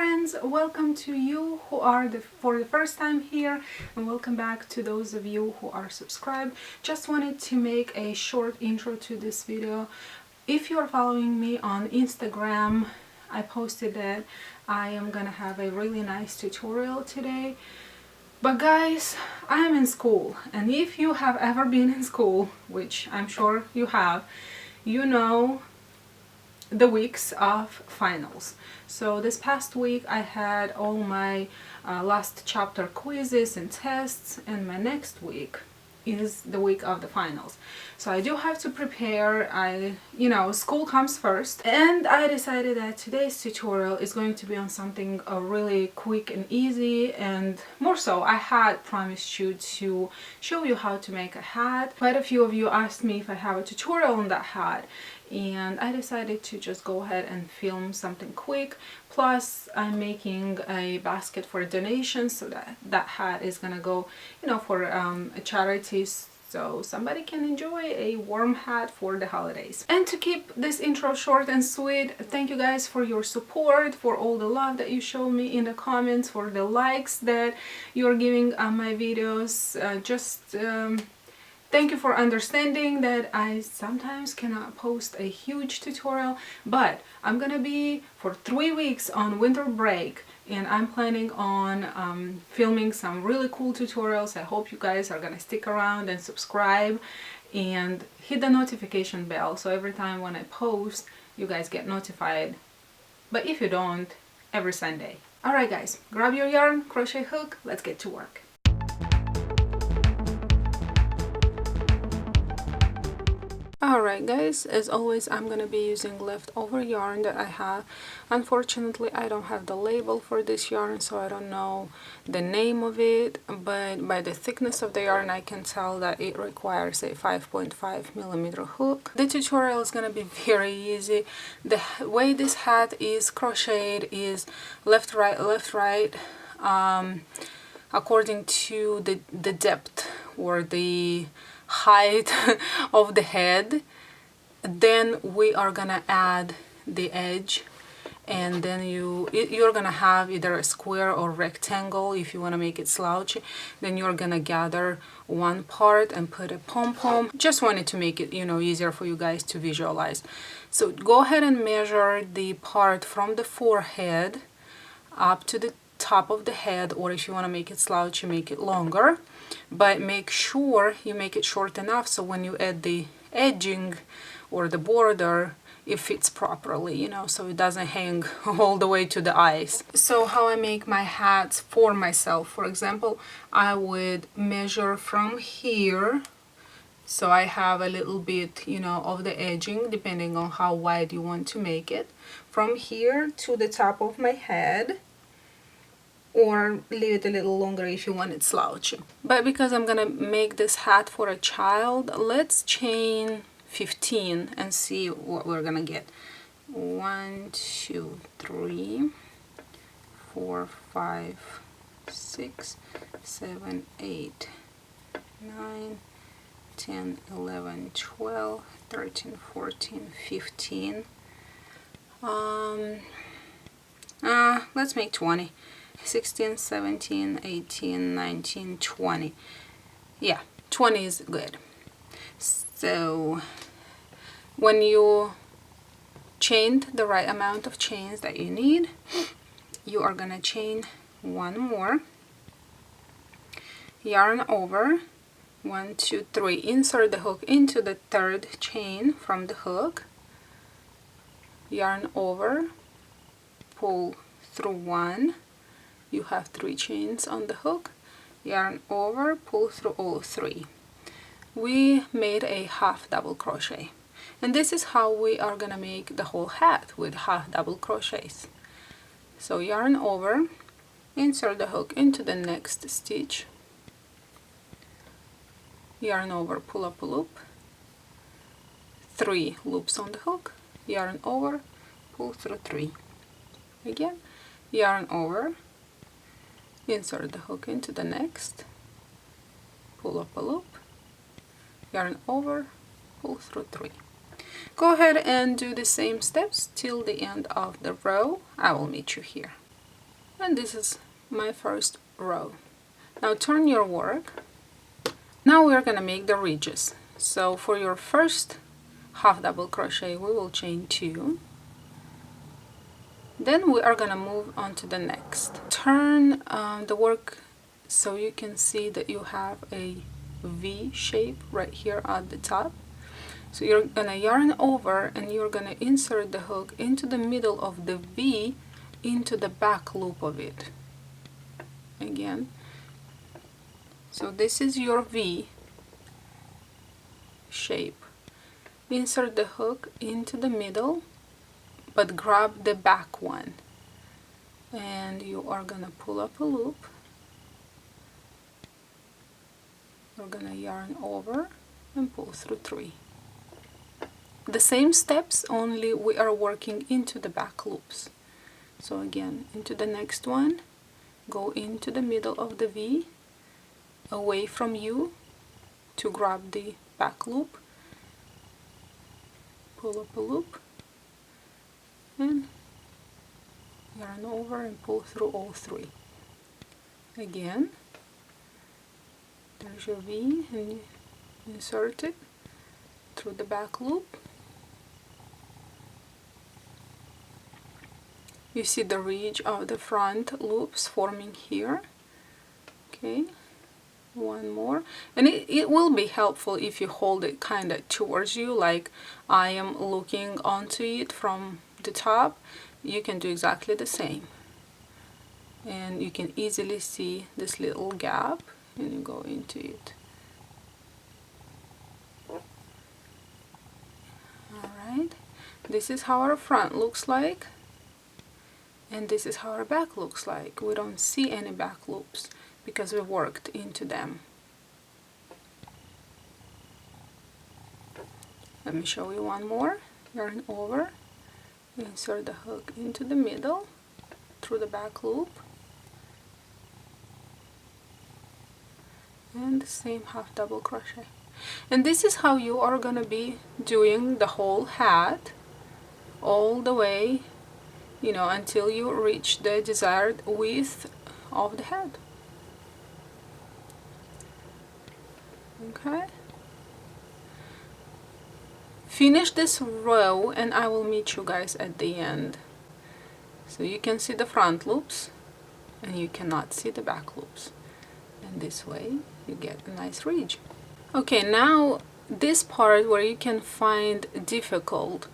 friends, welcome to you who are for the first time here, and welcome back to those of you who are subscribed. Just wanted to make a short intro to this video. If you're following me on Instagram, I posted that I am gonna have a really nice tutorial today. But guys, I'm in school, and if you have ever been in school, which I'm sure you have, you know the weeks of finals. So this past week I had all my last chapter quizzes and tests, and my next week is the week of the finals. So I do have to prepare. School comes first, and I decided that today's tutorial is going to be on something really quick and easy, and more so I had promised you to show you how to make a hat. Quite a few of you asked me if I have a tutorial on that hat, and I decided to just go ahead and film something quick. Plus I'm making a basket for donations, so that hat is gonna go for a charity, so somebody can enjoy a warm hat for the holidays. And to keep this intro short and sweet, thank you guys for your support, for all the love that you show me in the comments, for the likes that you're giving on my videos. Thank you for understanding that I sometimes cannot post a huge tutorial, but I'm gonna be for 3 weeks on winter break, and I'm planning on filming some really cool tutorials. I hope you guys are gonna stick around and subscribe and hit the notification bell, so every time when I post, you guys get notified. But if you don't, every Sunday. Alright guys, grab your yarn, crochet hook, let's get to work. Alright guys, as always I'm gonna be using leftover yarn that I have. Unfortunately I don't have the label for this yarn, so I don't know the name of it, but by the thickness of the yarn I can tell that it requires a 5.5mm hook. The tutorial is gonna be very easy. The way this hat is crocheted is left right according to the depth or the height of the head. Then we are gonna add the edge, and then you're gonna have either a square or rectangle. If you want to make it slouchy, then you're gonna gather one part and put a pom-pom. Just wanted to make it easier for you guys to visualize. So go ahead and measure the part from the forehead up to the top of the head, or if you want to make it slouchy, make it longer, but make sure you make it short enough so when you add the edging or the border, it fits properly, so it doesn't hang all the way to the eyes. So how I make my hats for myself, for example, I would measure from here, so I have a little bit of the edging depending on how wide you want to make it, from here to the top of my head, or leave it a little longer if you want it slouchy. But because I'm gonna make this hat for a child, let's chain 15 and see what we're gonna get. 1 2 3 4 5 6 7 8 9 10 11 12 13 14 15. Let's make 20. 16, 17, 18, 19, 20. Yeah, 20 is good. So when you chained the right amount of chains that you need, you are gonna chain one more, yarn over, 1 2 3, insert the hook into the third chain from the hook, yarn over, pull through one. You have 3 chains on the hook, yarn over, pull through all 3. We made a half double crochet, and this is how we are gonna make the whole hat, with half double crochets. So yarn over, insert the hook into the next stitch, yarn over, pull up a loop, 3 loops on the hook, yarn over, pull through 3. Again, yarn over, insert the hook into the next, pull up a loop, yarn over, pull through 3. Go ahead and do the same steps till the end of the row. I will meet you here. And this is my first row. Now turn your work. Now we're gonna make the ridges. So for your first half double crochet, we will chain 2. Then we are gonna move on to the next. Turn the work so you can see that you have a V shape right here at the top. So you're gonna yarn over and you're gonna insert the hook into the middle of the V into the back loop of it. Again. So this is your V shape. Insert the hook into the middle, but grab the back one. And you are gonna pull up a loop. We're gonna yarn over and pull through 3. The same steps, only we are working into the back loops. So again, into the next one, go into the middle of the V, away from you to grab the back loop, pull up a loop, and yarn over and pull through all 3. Again, there's your V and you insert it through the back loop. You see the ridge of the front loops forming here. Okay, one more. And it will be helpful if you hold it kind of towards you, like I am looking onto it from the top. You can do exactly the same. And you can easily see this little gap and you go into it. Alright, this is how our front looks like. And this is how our back looks like. We don't see any back loops because we worked into them. Let me show you one more. Yarn over, insert the hook into the middle through the back loop, and the same half double crochet. And this is how you are gonna be doing the whole hat all the way, you know, until you reach the desired width of the head. Okay, finish this row and I will meet you guys at the end. So you can see the front loops and you cannot see the back loops, and this way you get a nice ridge. Okay, now this part where you can find difficult,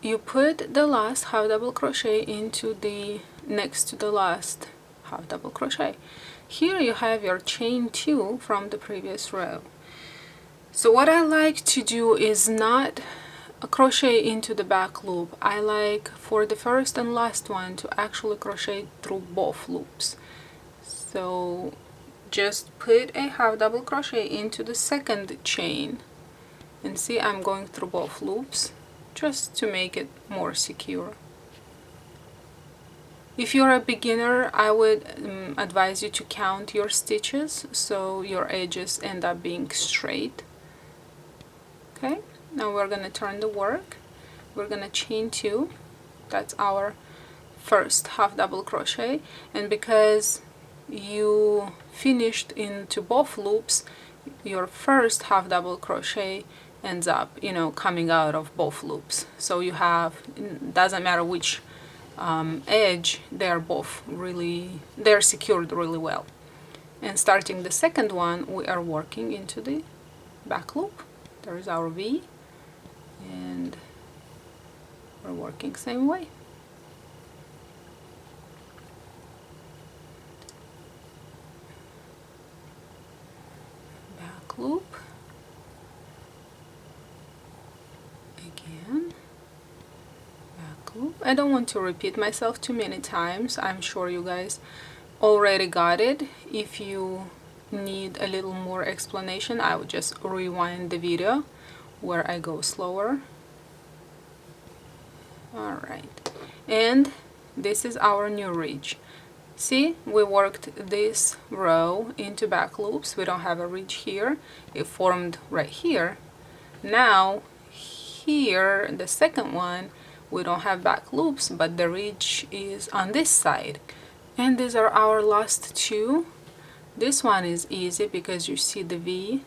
you put the last half double crochet into the next to the last half double crochet. Here you have your chain 2 from the previous row. So what I like to do is not a crochet into the back loop. I like for the first and last one to actually crochet through both loops. So just put a half double crochet into the second chain and see I'm going through both loops just to make it more secure. If you're a beginner, I would advise you to count your stitches so your edges end up being straight. Okay, now we're gonna turn the work. We're gonna chain 2. That's our first half double crochet, and because you finished into both loops, your first half double crochet ends up, you know, coming out of both loops. So you have, doesn't matter which edge, they're both really, they're secured really well. And starting the second one, we are working into the back loop. There is our V, and we're working same way. Back loop, again, back loop. I don't want to repeat myself too many times. I'm sure you guys already got it. If you need a little more explanation, I would just rewind the video where I go slower. Alright, and this is our new ridge. See, we worked this row into back loops. We don't have a ridge here. It formed right here. Now here, the second one, we don't have back loops, but the ridge is on this side. And these are our last two. This one is easy because you see the V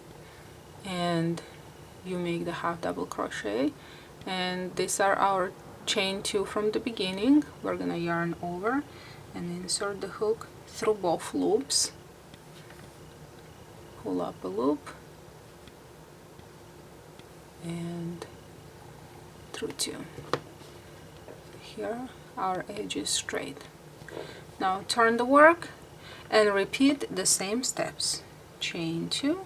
and you make the half double crochet, and these are our chain two from the beginning. We're gonna yarn over and insert the hook through both loops, pull up a loop, and through two. Here our edge is straight. Now turn the work and repeat the same steps. Chain two,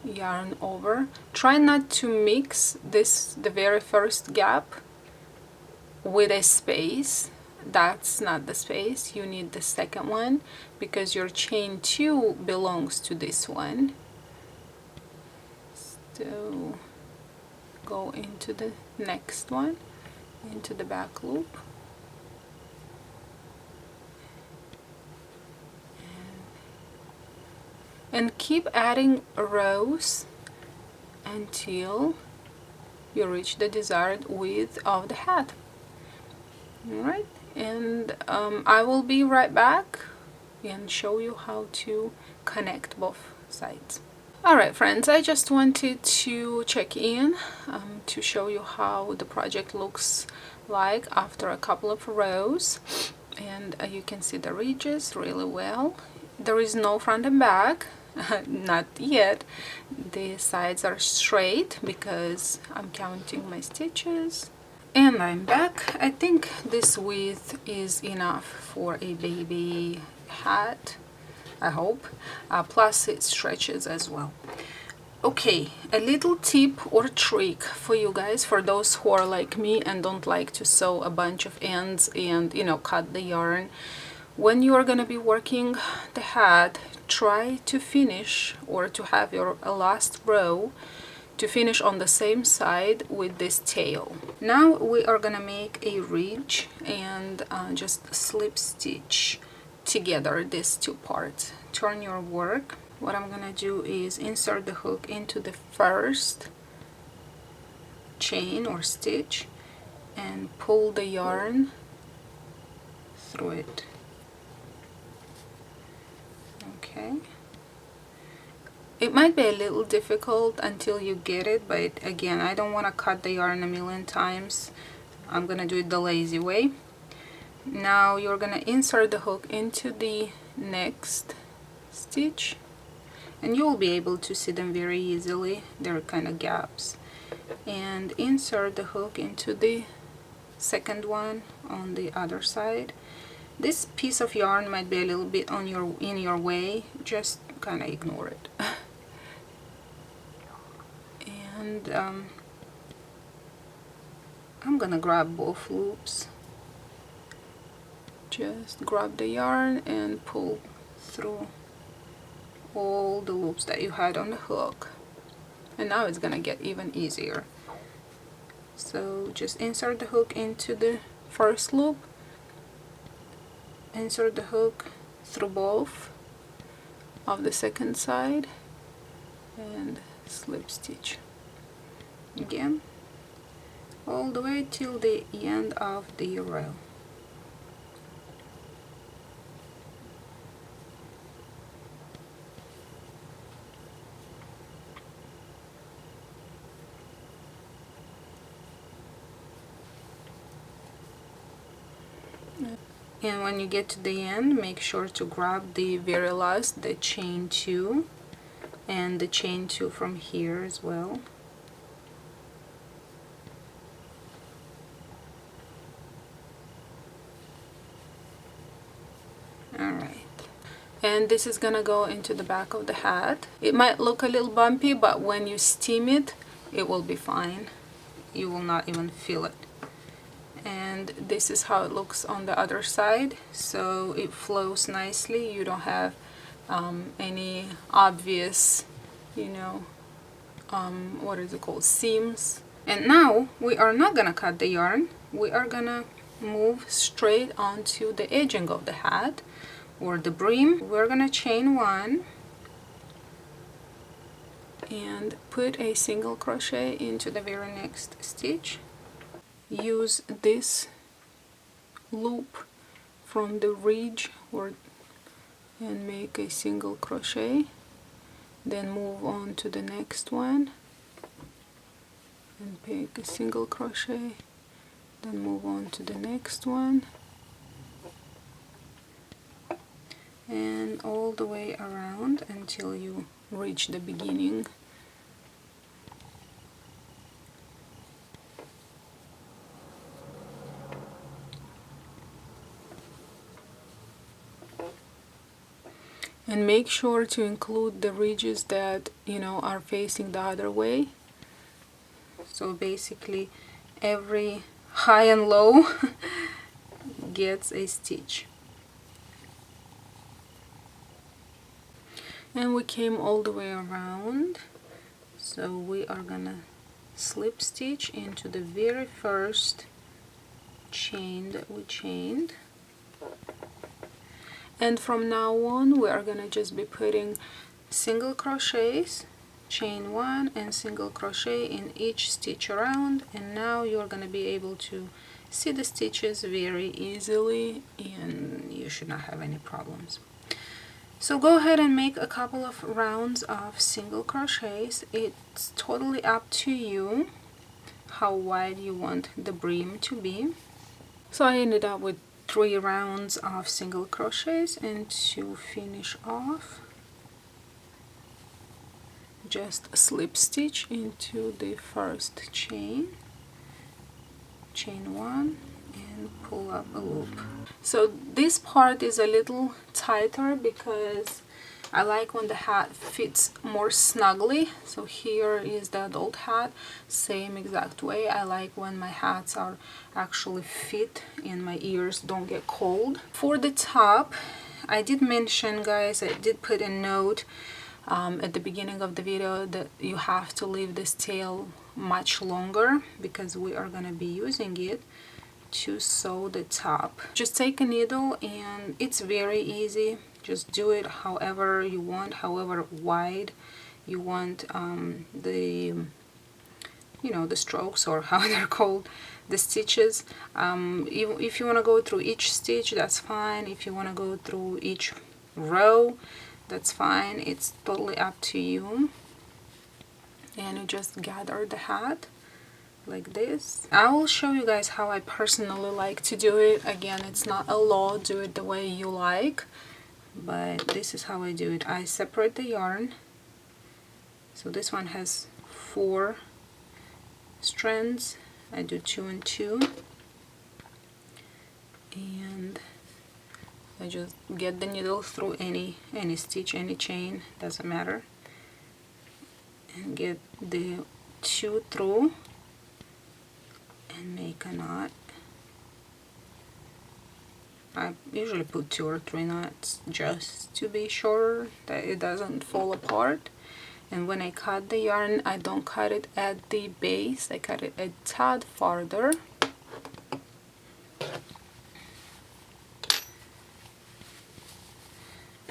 yarn over. Try not to mix the very first gap with a space. That's not the space. You need the second one because your chain two belongs to this one. So go into the next one, into the back loop, and keep adding rows until you reach the desired width of the hat. Alright, and I will be right back and show you how to connect both sides. Alright friends, I just wanted to check in to show you how the project looks like after a couple of rows, and you can see the ridges really well. There is no front and back, not yet. The sides are straight because I'm counting my stitches. And I'm back. I think this width is enough for a baby hat, I hope. Plus it stretches as well. Okay, a little tip or trick for you guys, for those who are like me and don't like to sew a bunch of ends and, you know, cut the yarn. When you are going to be working the hat, try to finish, or to have your last row to finish on the same side with this tail. Now we are gonna make a ridge and just slip stitch together these two parts. Turn your work. What I'm gonna do is insert the hook into the first chain or stitch and pull the yarn through it. Okay. It might be a little difficult until you get it, but again, I don't want to cut the yarn a million times. I'm gonna do it the lazy way. Now you're gonna insert the hook into the next stitch, and you'll be able to see them very easily. They're kind of gaps. And insert the hook into the second one on the other side. This piece of yarn might be a little bit in your way. Just kind of ignore it. And I'm gonna grab both loops. Just grab the yarn and pull through all the loops that you had on the hook, and now it's gonna get even easier. So just insert the hook into the first loop, insert the hook through both of the second side, and slip stitch again all the way till the end of the row. And when you get to the end, make sure to grab the very last, the chain 2, and the chain 2 from here as well. Alright, and this is gonna go into the back of the hat. It might look a little bumpy, but when you steam it, it will be fine. You will not even feel it. And this is how it looks on the other side, so it flows nicely. You don't have any obvious, you know, what is it called, seams. And now we are not gonna cut the yarn. We are gonna move straight onto the edging of the hat or the brim. We're gonna chain 1 and put a single crochet into the very next stitch. Use this loop from the ridge and make a single crochet, then move on to the next one and make a single crochet, then move on to the next one, and all the way around until you reach the beginning. And make sure to include the ridges that are facing the other way. So basically every high and low gets a stitch. And we came all the way around, so we are gonna slip stitch into the very first chain that we chained. And from now on we are gonna just be putting single crochets, chain one and single crochet in each stitch around, and now you're gonna be able to see the stitches very easily and you should not have any problems. So go ahead and make a couple of rounds of single crochets. It's totally up to you how wide you want the brim to be. So I ended up with 3 rounds of single crochets, and to finish off, just slip stitch into the first chain, chain one, and pull up a loop. So this part is a little tighter because I like when the hat fits more snugly. So here is the adult hat, same exact way. I like when my hats are actually fit and my ears don't get cold. For the top, I did mention, guys, I did put a note at the beginning of the video that you have to leave this tail much longer because we are going to be using it to sew the top. Just take a needle, and it's very easy. Just do it however you want, however wide you want the strokes, or how they're called, the stitches. If you want to go through each stitch, that's fine. If you want to go through each row, that's fine. It's totally up to you. And you just gather the hat like this. I will show you guys how I personally like to do it. Again, it's not a law, do it the way you like, but this is how I do it. I separate the yarn. So this one has 4 strands. I do 2 and 2, and I just get the needle through any stitch, any chain, doesn't matter, and get the 2 through and make a knot. I usually put 2 or 3 knots just to be sure that it doesn't fall apart. And when I cut the yarn, I don't cut it at the base, I cut it a tad farther.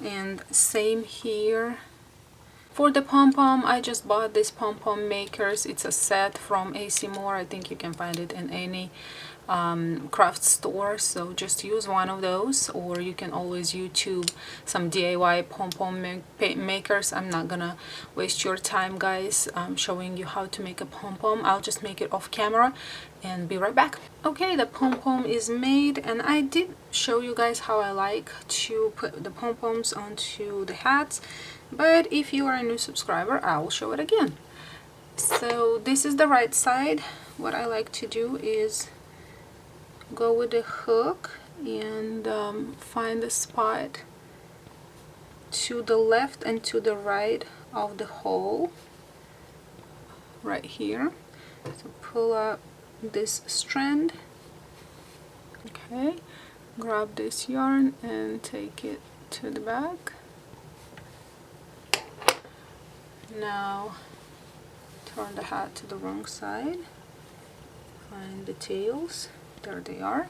And same here. For the pom-pom, I just bought this pom-pom makers. It's a set from AC Moore. I think you can find it in any craft store, so just use one of those, or you can always YouTube some DIY pom-pom makers. I'm not gonna waste your time, guys, showing you how to make a pom-pom. I'll just make it off camera and be right back. Okay, the pom-pom is made, and I did show you guys how I like to put the pom-poms onto the hats, but if you are a new subscriber, I will show it again. So this is the right side. What I like to do is go with the hook and find the spot to the left and to the right of the hole right here. So pull up this strand, okay, grab this yarn and take it to the back. Now turn the hat to the wrong side, find the tails, there they are,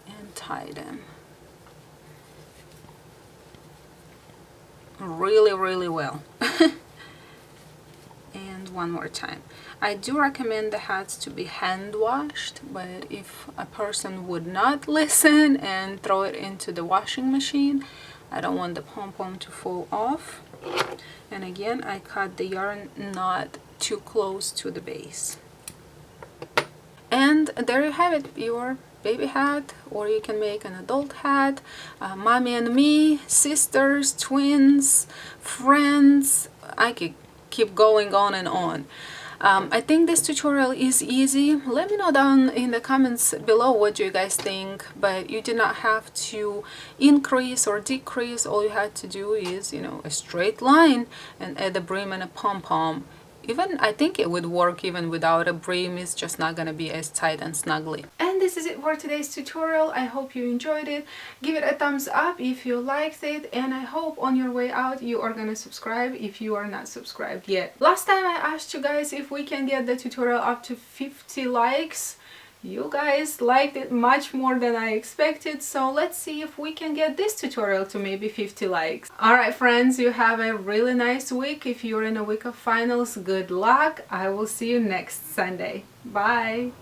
and tie them really, really well. and one more time. I do recommend the hats to be hand washed, but if a person would not listen and throw it into the washing machine, I don't want the pom-pom to fall off. And again, I cut the yarn not too close to the base. And there you have it, your baby hat, or you can make an adult hat. Mommy and me, sisters, twins, friends. I could keep going on and on. I think this tutorial is easy. Let me know down in the comments below what you guys think, but you did not have to increase or decrease. All you had to do is, you know, a straight line and add a brim and a pom-pom. Even I think it would work even without a brim. It's just not gonna be as tight and snuggly. And this is it for today's tutorial. I hope you enjoyed it. Give it a thumbs up if you liked it, and I hope on your way out you are gonna subscribe if you are not subscribed yet. Last time I asked you guys if we can get the tutorial up to 50 likes. You guys liked it much more than I expected, so let's see if we can get this tutorial to maybe 50 likes. Alright friends, you have a really nice week. If you're in a week of finals, good luck. I will see you next Sunday. Bye!